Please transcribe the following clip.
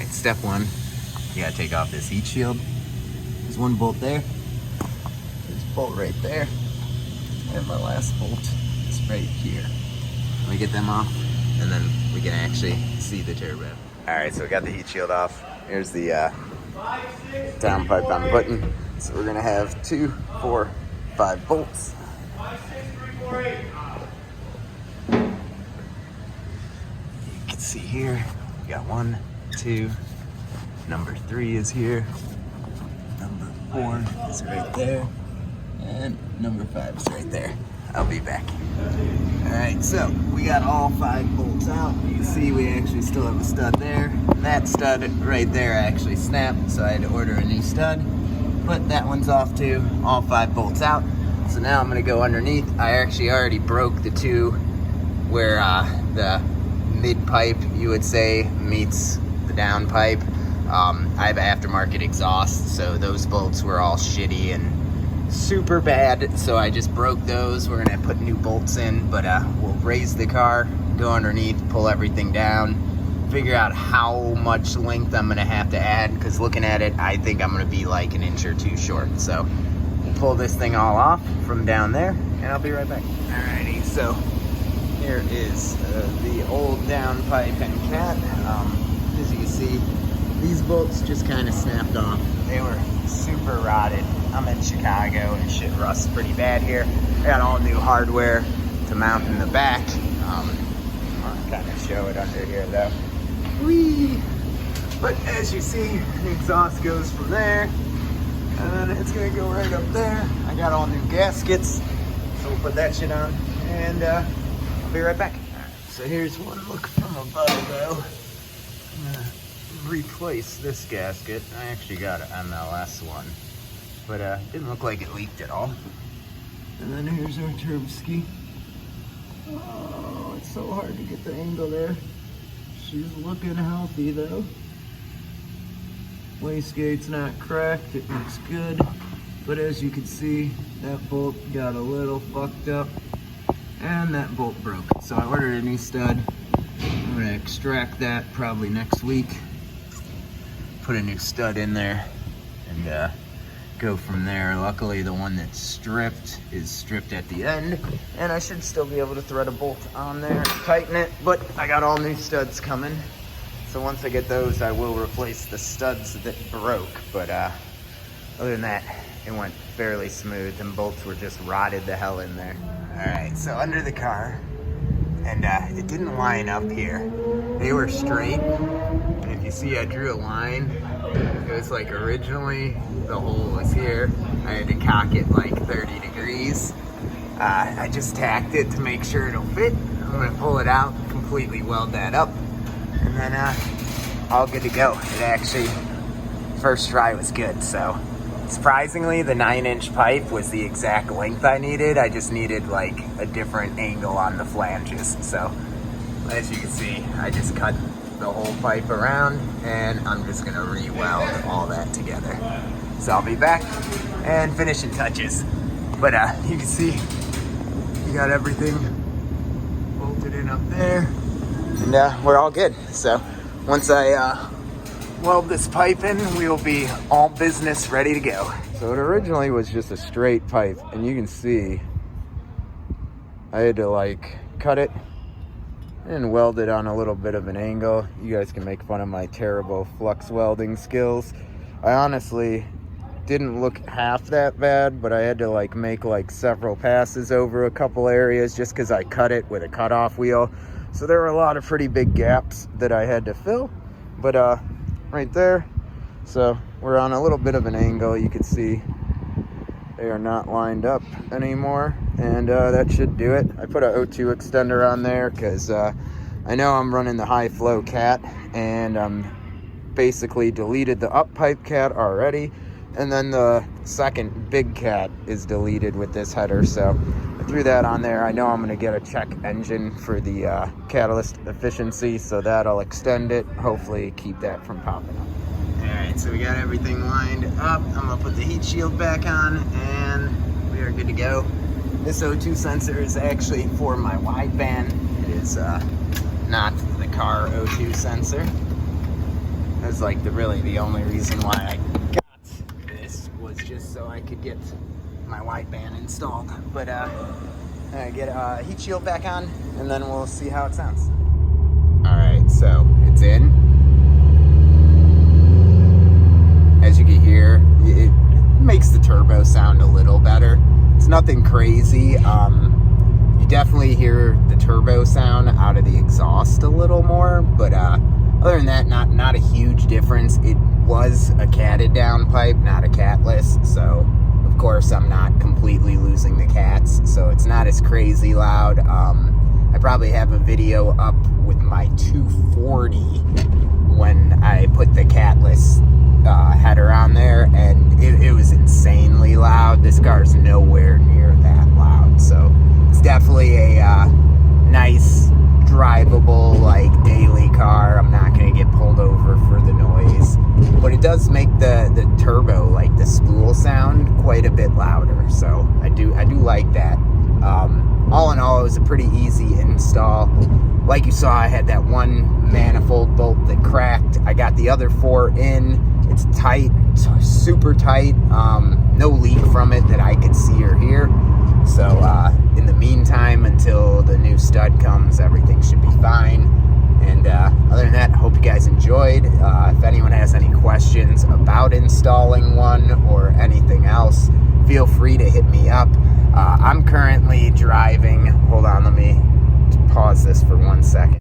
right, step one, you gotta take off this heat shield. There's one bolt there. There's a bolt right there. And my last bolt is right here. Let me get them off, and then we can actually see the turbo. All right, so we got the heat shield off. Here's the downpipe I'm putting. So we're gonna have 2, 4, 5 bolts. 5, 6, 3, 4, 8. You can see here, we got 1, 2, number 3 is here, number 4 is right there, and number 5 is right there. I'll be back. All right, so we got all 5 bolts out. You can see we actually still have a stud there. That stud right there actually snapped, so I had to order a new stud. But that one's off too, all 5 bolts out. So now I'm gonna go underneath. I actually already broke the 2 where the mid pipe, you would say, meets the downpipe. I have aftermarket exhaust, so those bolts were all shitty and super bad, so I just broke those. We're gonna put new bolts in, but we'll raise the car, go underneath, pull everything down, figure out how much length I'm gonna have to add, because looking at it, I think I'm gonna be like an inch or 2 short. So we'll pull this thing all off from down there, and I'll be right back. Alrighty, so here is the old downpipe and cat. As you can see, these bolts just kind of snapped off. They were super rotted. I'm in Chicago and shit rusts pretty bad here. I got all new hardware to mount in the back. I'll kind of show it under here though. Whee! But as you see, the exhaust goes from there, and then it's gonna go right up there. I got all new gaskets, so we'll put that shit on, and I'll be right back. All right, so here's one look from above though. I'm gonna replace this gasket. I actually got an MLS one, but didn't look like it leaked at all. And then here's our turbo ski. Oh, it's so hard to get the angle there. She's looking healthy though. Wastegate's not cracked, it looks good. But as you can see, that bolt got a little fucked up and that bolt broke. So I ordered a new stud. I'm gonna extract that probably next week. Put a new stud in there and go from there. Luckily the one that's stripped is stripped at the end, and I should still be able to thread a bolt on there, tighten it, but I got all new studs coming. So once I get those, I will replace the studs that broke, but other than that, it went fairly smooth. Them bolts were just rotted the hell in there. All right, so under the car, and it didn't line up here. They were straight, and if you see I drew a line. It was like originally the hole was here. I had to cock it like 30 degrees. I just tacked it to make sure it'll fit. I'm gonna pull it out, completely weld that up, and then all good to go. It actually, first try was good. So surprisingly, the 9-inch pipe was the exact length I needed. I just needed like a different angle on the flanges. So as you can see, I just cut the whole pipe around, and I'm just gonna re-weld all that together. So I'll be back and finishing touches. But you can see you got everything bolted in up there, and we're all good. So once I weld this pipe in, we will be all business ready to go. So it originally was just a straight pipe, and you can see I had to like cut it and weld it on a little bit of an angle. You guys can make fun of my terrible flux welding skills. I honestly didn't look half that bad, but I had to like make like several passes over a couple areas just because I cut it with a cutoff wheel. So there were a lot of pretty big gaps that I had to fill, but right there, so we're on a little bit of an angle. You can see they are not lined up anymore, and that should do it. I put an O2 extender on there because I know I'm running the high flow cat, and basically deleted the up pipe cat already, and then the second big cat is deleted with this header, so I threw that on there. I know I'm going to get a check engine for the catalyst efficiency, so that'll extend it, hopefully keep that from popping up. Alright, so we got everything lined up. I'm going to put the heat shield back on, and we are good to go. This O2 sensor is actually for my wideband. It is not the car O2 sensor. That's like really the only reason why I got this, was just so I could get my wideband installed. But I get a heat shield back on, and then we'll see how it sounds. All right, so it's in. As you can hear, it makes the turbo sound a little better. It's nothing crazy. You definitely hear the turbo sound out of the exhaust a little more, but other than that, not a huge difference. It was a catted downpipe, not a catless, so of course I'm not completely losing the cats, so it's not as crazy loud. I probably have a video up with my 240 when I put the catless header on there, and it was insanely loud. This car's nowhere near that loud, so it's definitely a nice, drivable, like, daily car. I'm not going to get pulled over for the noise, but it does make the turbo, like the spool sound, quite a bit louder, so I do like that. All in all, it was a pretty easy install. Like you saw, I had that one manifold bolt that cracked. I got the other 4 in. It's tight, super tight. No leak from it that I could see or hear. So in the meantime, until the new stud comes, everything should be fine. And other than that, I hope you guys enjoyed. If anyone has any questions about installing one or anything else, feel free to hit me up. I'm currently driving. Hold on, let me pause this for 1 second.